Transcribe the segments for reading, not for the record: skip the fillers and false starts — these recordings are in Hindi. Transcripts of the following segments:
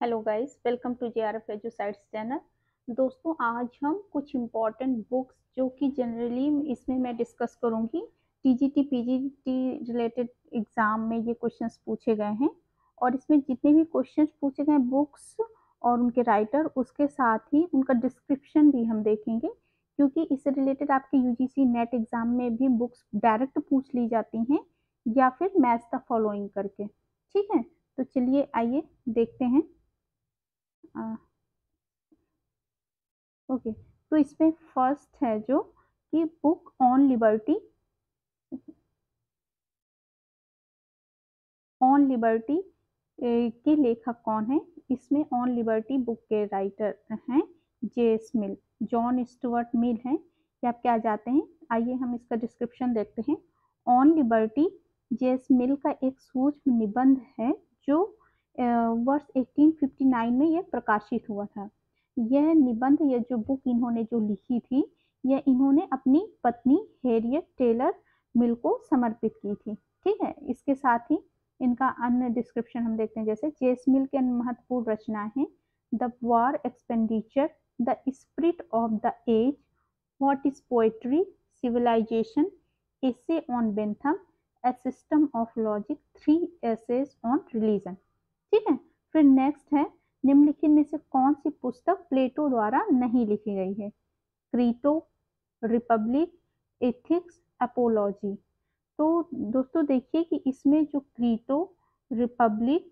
Hello guys, welcome to JRF Edusites channel. दोस्तों, आज हम कुछ इम्पॉर्टेंट बुक्स जो कि जनरली इसमें मैं डिस्कस करूंगी। टीजीटी पीजीटी रिलेटेड एग्जाम में ये क्वेश्चंस पूछे गए हैं और इसमें जितने भी क्वेश्चंस पूछे गए बुक्स और उनके राइटर, उसके साथ ही उनका डिस्क्रिप्शन भी हम देखेंगे, क्योंकि इससे रिलेटेड आपके यूजीसी नेट एग्जाम में भी बुक्स डायरेक्ट पूछ ली जाती हैं या फिर मैच द फॉलोइंग करके। ठीक है, तो चलिए आइए देखते हैं। ओके, तो इसमें फर्स्ट है जो कि बुक ऑन लिबर्टी के लेखक कौन है। इसमें ऑन लिबर्टी बुक के राइटर हैं जेएस मिल, जॉन स्टुअर्ट मिल हैं। कि आप क्या जाते हैं, आइए हम इसका डिस्क्रिप्शन देखते हैं। ऑन लिबर्टी जेएस मिल का एक सूक्ष्म निबंध है जो वर्ष 1859 में यह प्रकाशित हुआ था। यह निबंध, यह जो बुक इन्होंने जो लिखी थी, यह इन्होंने अपनी पत्नी हैरियट टेलर मिल को समर्पित की थी। ठीक है, इसके साथ ही इनका अन्य डिस्क्रिप्शन हम देखते हैं। जैसे जेस मिल के महत्वपूर्ण रचनाएं हैं the war expenditure, the spirit of the age, what is poetry, civilisation, essay on Bentham, a system of logic, 3 essays on religion. ठीक है, फिर नेक्स्ट है निम्नलिखित में से कौन सी पुस्तक प्लेटो द्वारा नहीं लिखी गई है। Crito, Republic, ethics, apology. तो दोस्तों देखिए कि इसमें जो क्रीटो, रिपब्लिक,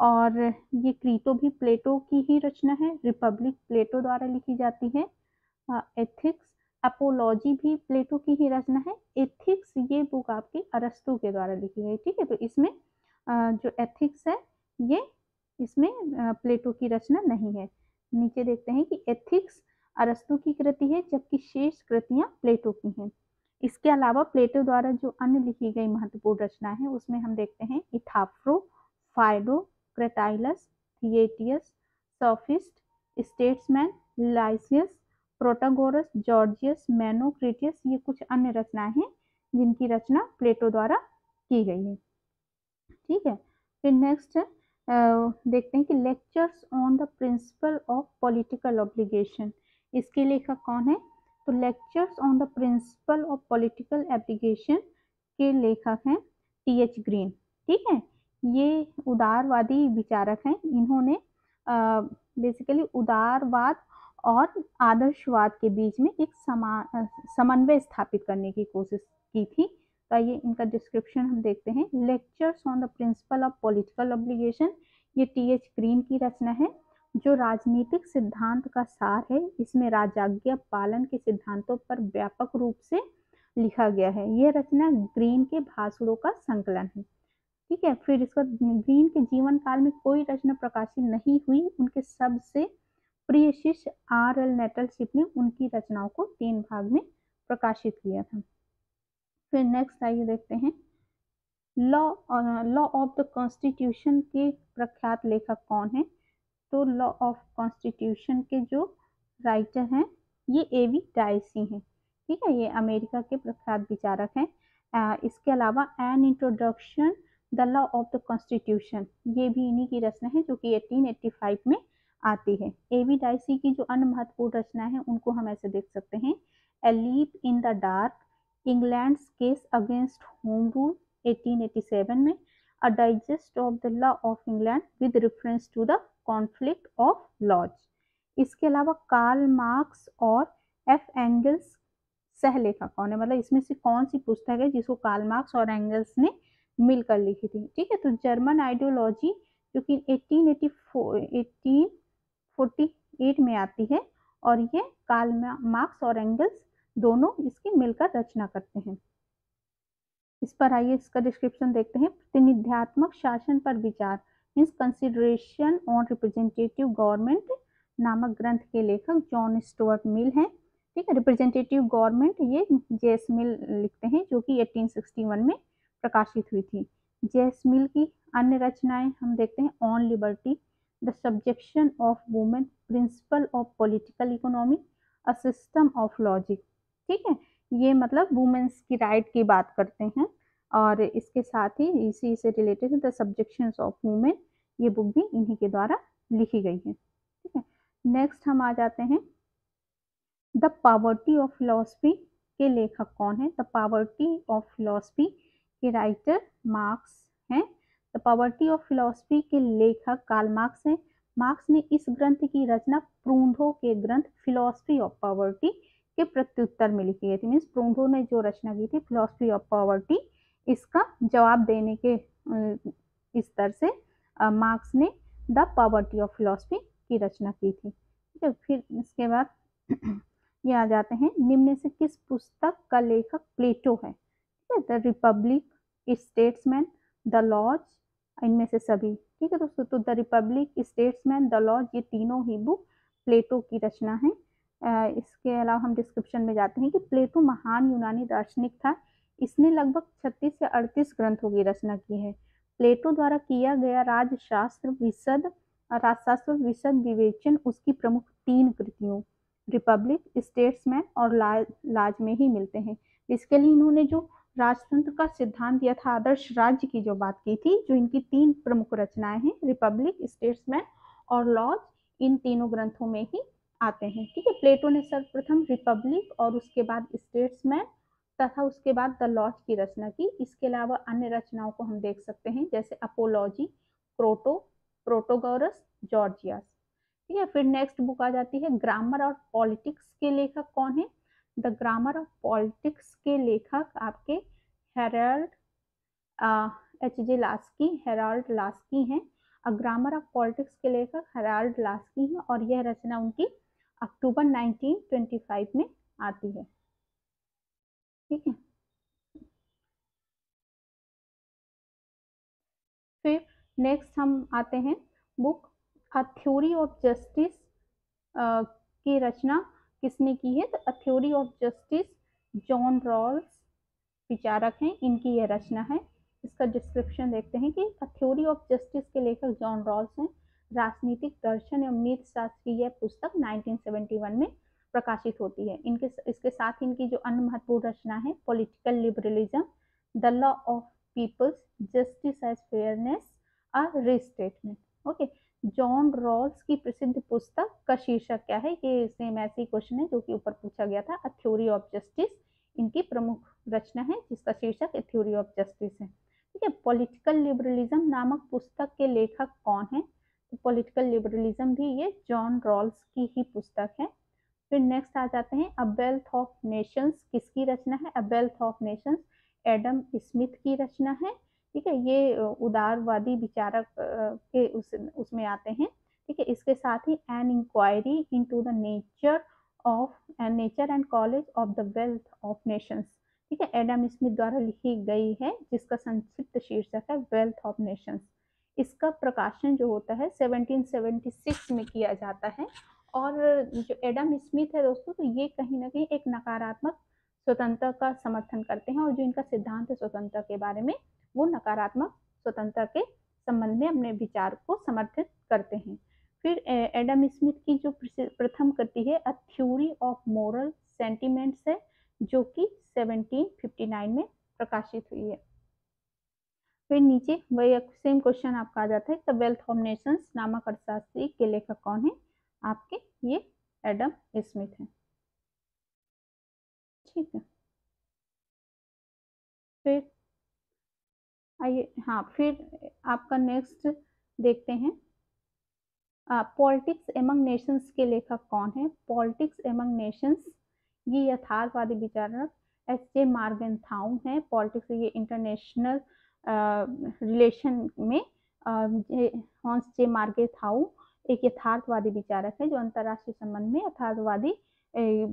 और ये क्रीटो भी प्लेटो की ही रचना है, रिपब्लिक प्लेटो द्वारा लिखी जाती है। एथिक्स, अपोलॉजी भी प्लेटो की ही रचना है। एथिक्स ये बुक आपकी अरस्तु के द्वारा लिखी गई। ठीक है, तो इसमें जो एथिक्स है ये इसमें प्लेटो की रचना नहीं है। नीचे देखते हैं कि एथिक्स अरस्तु की कृति है जबकि शेष कृतियां प्लेटो की हैं। इसके अलावा प्लेटो द्वारा जो अन्य लिखी गई महत्वपूर्ण रचनाएं हैं उसमें हम देखते हैं Euthyphro, Phaedo, Cratylus, Theaetetus, Sophist, Statesman, Lysias, Protagoras, Gorgias, Meno, Critias. ये कुछ अन्य रचनाएं हैं जिनकी रचना प्लेटो द्वारा की गई है। ठीक है, फिर नेक्स्ट है देखते हैं कि lectures on the principle of political obligation. इसके लेखक कौन है। तो lectures on the principle of political application के लेखक हैं टीएच ग्रीन। ठीक है, ये उदारवादी विचारक हैं। इन्होंने बेसिकली उदारवाद और आदर्शवाद के बीच में एक समन्वय स्थापित करने की कोशिश की थी। तो आइए इनका डिस्क्रिप्शन हम देखते हैं। Lectures on the principle of political obligation, ये टीएच ग्रीन की रचना है जो राजनीतिक सिद्धांत का सार है। इसमें राजाज्ञा पालन के सिद्धांतों पर व्यापक रूप से लिखा गया है। यह रचना ग्रीन के भाषणों का संकलन है। ठीक है, फिर इसका ग्रीन के जीवन काल में कोई रचना प्रकाशित नहीं हुई। उनके सबसे प्रिय शिष्य आर.एल. नेटलशिप ने उनकी रचनाओं को 3 भाग में प्रकाशित किया था। फिर नेक्स्ट आइए देखते हैं लॉ ऑफ द कॉन्स्टिट्यूशन के प्रख्यात लेखक कौन है। तो लॉ ऑफ कॉन्स्टिट्यूशन के जो राइटर हैं ये एवी डाइसी हैं। ठीक है, ये अमेरिका के प्रख्यात विचारक हैं। इसके अलावा an introduction the law of the constitution, ये भी इन्हीं की रचना है जो कि 1885 में आती है। एवी डाइसी की जो अन्य महत्वपूर्ण रचना है उनको हम ऐसे देख सकते हैं। A leap in the dark, England's case against home rule 1887 में, a digest of the law of England with reference to the conflict of laws. इसके अलावा कार्ल मार्क्स और एफ एंगल्स सहलेखक कौन है, मतलब इसमें से कौन सी पुस्तक है जिसको कार्ल मार्क्स और एंगल्स ने मिलकर लिखी थी। ठीक है, तो जर्मन आइडियोलॉजी जो कि 1848 में आती है और ये कार्ल मार्क्स और एंगल्स दोनों इसकी मिलकर रचना करते हैं। इस पर आइए इसका डिस्क्रिप्शन देखते हैं। प्रतिनिध्यात्मक शासन पर विचार means consideration on representative government नामक ग्रंथ के लेखक जॉन स्टुअर्ट मिल हैं। ठीक है, रिप्रेजेंटेटिव गवर्नमेंट ये जेएस मिल लिखते हैं जो कि 1861 में प्रकाशित हुई थी। जेएस मिल की अन्य रचनाएं हम देखते हैं। On liberty, the subjection of women, principle of political economy, a system of logic. ठीक है, ये मतलब वुमेन्स की राइट की बात करते हैं और इसके साथ ही इसी से रिलेटेड द सब्जेक्शंस ऑफ वुमेन, ये बुक भी इन्हीं के द्वारा लिखी गई है। ठीक है, नेक्स्ट हम आ जाते हैं द पॉवर्टी ऑफ फिलॉसफी के लेखक कौन है। द पॉवर्टी ऑफ फिलॉसफी के राइटर मार्क्स हैं। द पॉवर्टी ऑफ फिलॉसफी के लेखक कार्ल मार्क्स हैं। मार्क्स ने इस ग्रंथ की रचना प्रूंडो के ग्रंथ फिलॉसफी ऑफ पॉवर्टी के प्रत्युत्तर में लिखी गई थी। मीन्स प्रूंडो ने जो रचना की थी फिलॉसफी ऑफ पॉवर्टी, इसका जवाब देने के इस तरह से मार्क्स ने द पॉवर्टी ऑफ फिलॉसफी की रचना की थी। ठीक है, फिर इसके बाद ये आ जाते हैं निम्न से किस पुस्तक का लेखक प्लेटो है। ठीक है, the republic, statesman, the laws, इनमें से सभी। ठीक है दोस्तों, तो the republic, statesman, the laws, ये तीनों ही बुक प्लेटो की रचना है। इसके अलावा हम डिस्क्रिप्शन में जाते हैं कि प्लेटो महान यूनानी दार्शनिक था। इसने लगभग 36 से 38 ग्रंथों की रचना की है। प्लेटो द्वारा किया गया राजशास्त्र विशद विवेचन उसकी प्रमुख 3 कृतियों रिपब्लिक, स्टेट्समैन और लाज में ही मिलते हैं। इसके लिए इन्होंने जो राजतंत्र का सिद्धांत दिया था, आदर्श राज्य की जो बात की थी, जो इनकी 3 प्रमुख रचनाएं हैं रिपब्लिक, स्टेट्समैन और लॉज, इन तीनों ग्रंथों में ही आते हैं। ठीक है, प्लेटो ने सर्वप्रथम रिपब्लिक और उसके बाद स्टेट्समैन तथा उसके बाद द लॉज की रचना की। इसके अलावा अन्य रचनाओं को हम देख सकते हैं, जैसे अपोलॉजी, क्रोटो, प्रोटोगोरस, जॉर्जियास। ठीक है, फिर नेक्स्ट बुक आ जाती है ग्रामर और पॉलिटिक्स के लेखक कौन है। द ग्रामर ऑफ पॉलिटिक्स के लेखक आपके Herald H.J. Laski, Herald Laski हैं। ग्रामर ऑफ पॉलिटिक्स के लेखक हेराल्ड लास्की हैं और यह रचना उनकी अक्टूबर 1925 में आती है। ठीक है, फिर नेक्स्ट हम आते हैं book a theory of justice की रचना किसने की है। तो a theory of justice John Rawls विचारक हैं, इनकी यह रचना है। इसका डिस्क्रिप्शन देखते हैं कि अ थ्योरी ऑफ जस्टिस के लेखक जॉन रॉल्स हैं। राजनीतिक दर्शन एवं नीति शास्त्र की यह पुस्तक 1971 में प्रकाशित होती है। इसके साथ इनकी जो अन्य महत्वपूर्ण रचना है political liberalism, the law of peoples, justice as fairness, a restatement. Okay, John Rawls की प्रसिद्ध पुस्तक का शीर्षक क्या है, ये सेम ऐसे ही क्वेश्चन है जो कि ऊपर पूछा गया था। अ थ्योरी ऑफ जस्टिस इनकी प्रमुख रचना है जिसका शीर्षक थ्योरी ऑफ जस्टिस है। ठीक है, पॉलिटिकल लिबरलिज्म नामक पुस्तक के लेखक कौन है। तो पॉलिटिकल लिबरलिज्म भी ये जॉन रॉल्स की ही पुस्तक है। फिर नेक्स्ट आ जाते हैं अ वेल्थ ऑफ नेशंस किसकी रचना है। A wealth of Nations Adam Smith की रचना है। ठीक है, ये उदारवादी विचारक के उसमें आते हैं। ठीक है, इसके साथ ही an inquiry into the nature and college of the wealth of nations. ठीक है, एडम स्मिथ द्वारा लिखी गई है जिसका संक्षिप्त शीर्षक है वेल्थ ऑफ नेशंस। इसका प्रकाशन जो होता है 1776 में किया जाता है। और जो एडम स्मिथ है दोस्तों, तो ये कहीं ना कहीं एक नकारात्मक स्वतंत्रता का समर्थन करते हैं और जो इनका सिद्धांत है स्वतंत्रता के बारे में, वो नकारात्मक स्वतंत्रता के संबंध में अपने विचार को समर्थित करते हैं। फिर एडम स्मिथ की जो प्रथम कृति है अ थ्योरी ऑफ मोरल सेंटिमेंट्स है, जो कि 1759 में प्रकाशित हुई है। फिर नीचे वही सेम क्वेश्चन आपका आ जाता है द वेल्थ ऑफ नेशंस नामक अर्थशास्त्री के लेखक कौन है। आपके ये एडम स्मिथ है। ठीक है, फिर आइए, हाँ, फिर आपका नेक्स्ट देखते हैं पॉलिटिक्स एमंग नेशंस के लेखक कौन है। पॉलिटिक्स एमंग नेशंस ये यथार्थवादी विचारक H.J. मार्गेनथाउ है। पॉलिटिक्स ये इंटरनेशनल रिलेशन में हॉन्स जे मार्गेनथाउ एक यथार्थवादी विचारक है जो अंतर्राष्ट्रीय संबंध में यथार्थवादी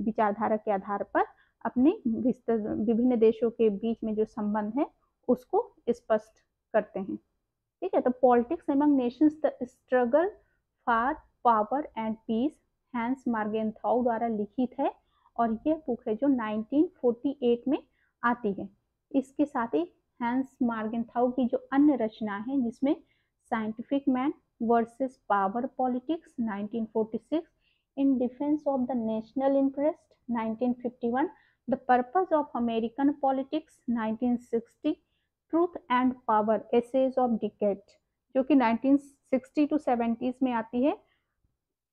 विचारधारा के आधार पर अपने विभिन्न देशों के बीच में जो संबंध है उसको स्पष्ट करते हैं। ठीक है, तो politics among nations the struggle for power and peace Hans Morgenthau द्वारा लिखित है और यह बुक है जो 1948 में आती है। इसके साथ ही हैंस मार्गेनथाउ की जो अन्य रचना है जिसमें scientific man versus power politics 1946, in defence of the national interest 1951, the purpose of American politics 1960, truth and power essays of decade जो कि 60 to 70s में आती है।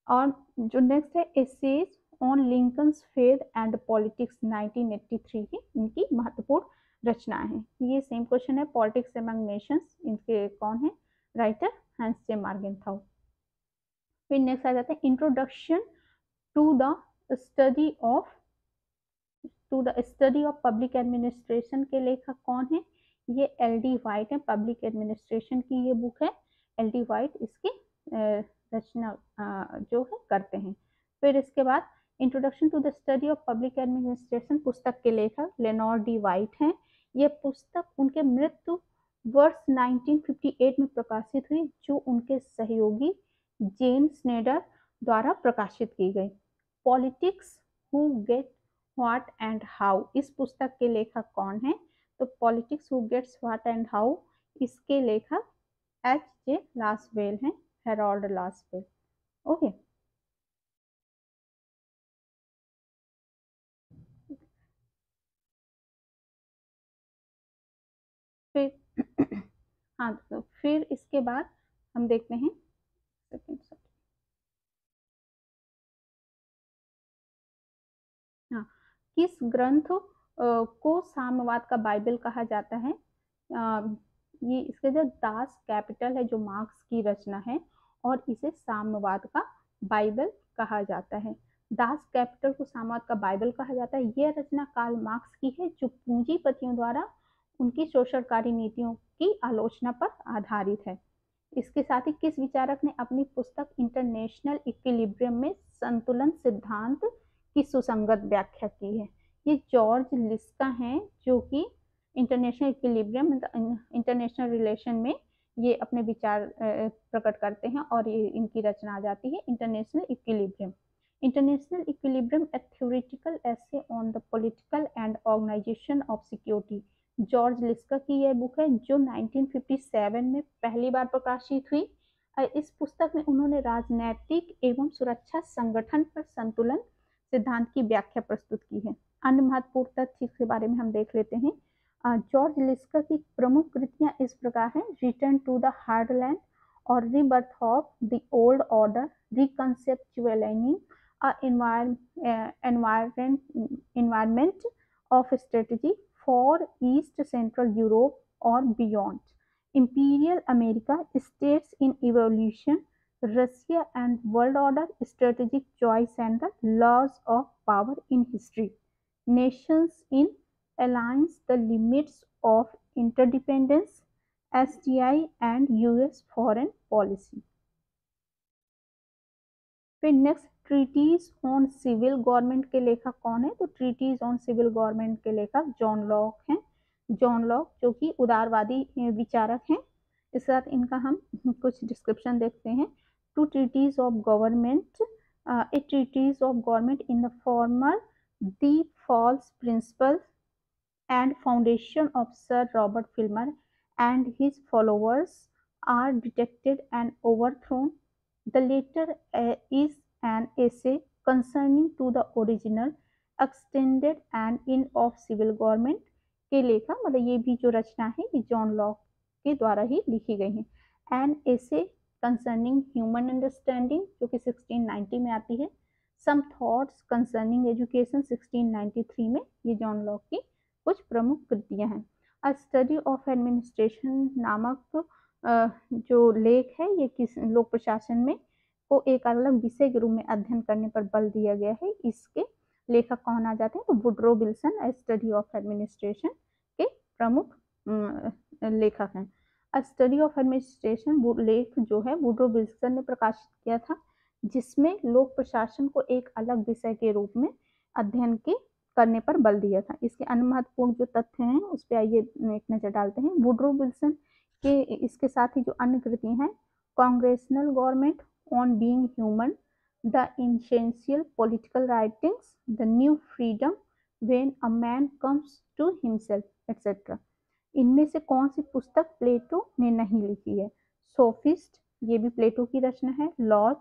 और जो नेक्स्ट है essays on Lincoln's faith and politics 1983 की इनकी महत्वपूर्ण रचनाएं हैं। ये सेम क्वेश्चन है, पॉलिटिक्स अमंग नेशंस, इनके कौन है राइटर, हैंस जे मार्गेनथाउ। फिर नेक्स्ट आ जाते हैं introduction to the study of public administration के लेखक कौन है, ये एल.डी. वाइट है। पब्लिक एडमिनिस्ट्रेशन की ये बुक है, एल.डी. वाइट इसकी रचना जो है करते हैं। फिर इसके बाद introduction to the study of public administration पुस्तक के लेखक लेनोर डी वाइट हैं। ये पुस्तक उनके मृत्यु वर्ष 1958 में प्रकाशित हुई, जो उनके सहयोगी जेन स्नेडर द्वारा प्रकाशित की गई। Politics who get what and how, इस पुस्तक के लेखक कौन हैं, तो politics who gets what and how इसके लेखक एच जे लासवेल हैं, हेरोल्ड लासवेल। ओके, फिर हाँ तो फिर इसके बाद हम देखते हैं हाँ, किस ग्रंथ को साम्यवाद का बाइबल कहा जाता है। ये इसके जो दास कैपिटल है जो मार्क्स की रचना है, और इसे साम्यवाद का बाइबल कहा जाता है। दास कैपिटल को साम्यवाद का बाइबल कहा जाता है। यह रचना कार्ल मार्क्स की है, जो पूंजीपतियों द्वारा उनकी शोषणकारी नीतियों की आलोचना पर आधारित है। इसके साथ ही किस विचारक ने अपनी पुस्तक इंटरनेशनल इक्विलिब्रियम में संतुलन सिद्धांत की सुसंगत व्याख्या की है, ये जॉर्ज लिस्का हैं, जो कि इंटरनेशनल इक्विलिब्रियम इंटरनेशनल रिलेशन में ये अपने विचार प्रकट करते हैं, और ये इनकी रचना आ जाती है international equilibrium. International equilibrium a theoretical essay on the political and organization of security, George Liska की यह बुक है, जो 1957 में पहली बार प्रकाशित हुई। इस पुस्तक में उन्होंने राजनैतिक एवं सुरक्षा संगठन पर संतुलन सिद्धांत की व्याख्या प्रस्तुत की है। अन्य महत्वपूर्ण तथ्य के बारे में हम देख लेते हैं। जॉर्ज लिस्का की प्रमुख कृतियां इस प्रकार हैं: रिटर्न टू द हार्डलैंड और rebirth of the old order, reconceptualizing environment of strategy for East Central Europe और beyond, imperial America, states in evolution, Russia and world order, strategic choice and the laws of power in history, nations in alliance, the limits of interdependence, SDI and US foreign policy। फिर next treatise on civil government के लेखक कौन है, तो ट्रीटीज ऑन सिविल गवर्नमेंट के लेखक जॉन लॉक हैं। जॉन लॉक जो कि उदारवादी विचारक हैं। इस साथ इनका हम कुछ डिस्क्रिप्शन देखते हैं। Two treatises of government, a treatise of government in the former the false principles and foundation of Sir Robert Filmer and his followers are detected and overthrown. The latter is an essay concerning to the original, extended and in of civil government के लेखक, मतलब ये भी जो रचना है ये जॉन लॉक के द्वारा ही लिखी गई है। An essay concerning human understanding जो कि 1690 में आती है। Some thoughts concerning education 1693 में, ये जॉन लॉक की कुछ प्रमुख कृतियां हैं। अ स्टडी ऑफ एडमिनिस्ट्रेशन नामक जो लेख है ये किस लोक प्रशासन में को एक अलग विषय के रूप में अध्ययन करने पर बल दिया गया है। इसके लेखक कौन आ जाते हैं, तो Woodrow Wilson a study of administration के प्रमुख लेखक हैं। अ स्टडी ऑफ एडमिनिस्ट्रेशन वो लेख जो है वुड्रो विल्सन ने प्रकाशित किया था, जिसमें लोक प्रशासन को एक अलग विषय के रूप में अध्ययन के करने पर बल दिया था। इसके अन्य महत्वपूर्ण जो तथ्य हैं उस पर आइए एक नजर डालते हैं। वुड्रो विल्सन के इसके साथ ही जो अन्य कृति हैं, congressional government on being human, the essential political writings, the new freedom when a man comes to himself et cetera. इनमें से कौन सी पुस्तक प्लेटो ने नहीं लिखी है? सोफिस्ट, ये भी प्लेटो की रचना है। लॉज,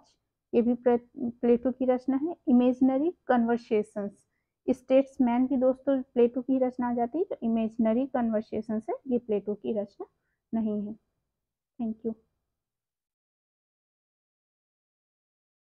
ये भी प्लेटो की रचना है। इमेजिनरी कन्वर्सेशंस, स्टेट्समैन की दोस्तों प्लेटो की रचना आ जाती है, तो इमेजिनरी कन्वर्सेशंस है, ये प्लेटो की रचना नहीं है। Thank you.